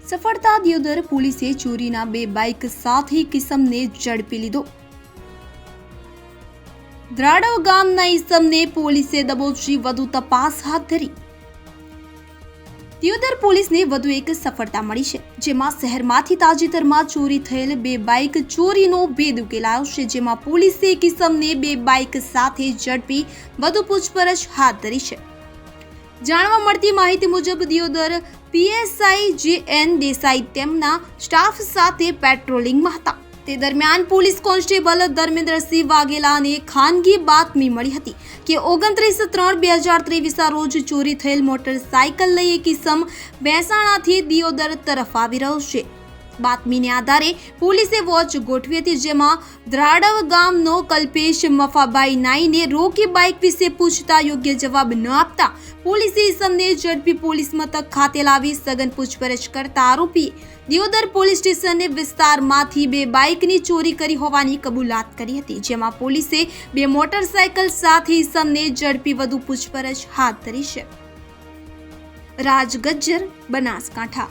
સફળતા દિયોદર પોલીસે ચોરીના 2 બાઇક સાથે કિસમને ઝડપી લીધો। દ્રાડવ ગામના ઈસમને પોલીસે દબોચી વધુ તપાસ હાથ ધરી। દિયોદર પોલીસને વધુ એક સફળતા મળી છે, જેમાં શહેરમાંથી તાજેતરમાં ચોરી થયેલ 2 બાઇક ચોરીનો ભેદ ઉકેલાયો છે, જેમાં પોલીસે કિસમને 2 બાઇક સાથે ઝડપી વધુ પૂછપરછ હાથ ધરી છે। જાણવા મળતી માહિતી મુજબ દિયોદર પીએસઆઈ જે.એન. દેસાઈ તેમના સ્ટાફ સાથે પેટ્રોલિંગમાં હતા। તે દરમિયાન પોલીસ કોન્સ્ટેબલ ધર્મેન્દ્રસિંહ વાઘેલાને ખાનગી બાતમી મળી હતી કે 29/3/2023 રોજ ચોરી થયેલ મોટરસાયકલ લઈ એક ઈસમ મહેસાણાથી દિયોદર તરફ આવી રહ્યો છે। બાતમીને આધારે પોલીસે વોચ ગોઠવી હતી, જેમાં દ્રાડવ ગામનો કલ્પેશ મફાભાઈ નાઈને રોકી બાઇક વિશે પૂછતા યોગ્ય જવાબ ન આપતા પોલીસે ઈસમને ઝડપી પોલીસ મથક ખાતે લાવી સઘન પૂછપરછ કરતા આરોપી દિયોદર પોલીસ સ્ટેશન વિસ્તારમાંથી 2 બાઇકની ચોરી કરી હોવાની કબૂલાત કરી હતી, જેમાં પોલીસે 2 મોટરસાયકલ સાથે ઈસમને ઝડપી વધુ પૂછપરછ હાથ ધરી છે। રાજ ગજ્જર, બનાસકાંઠા।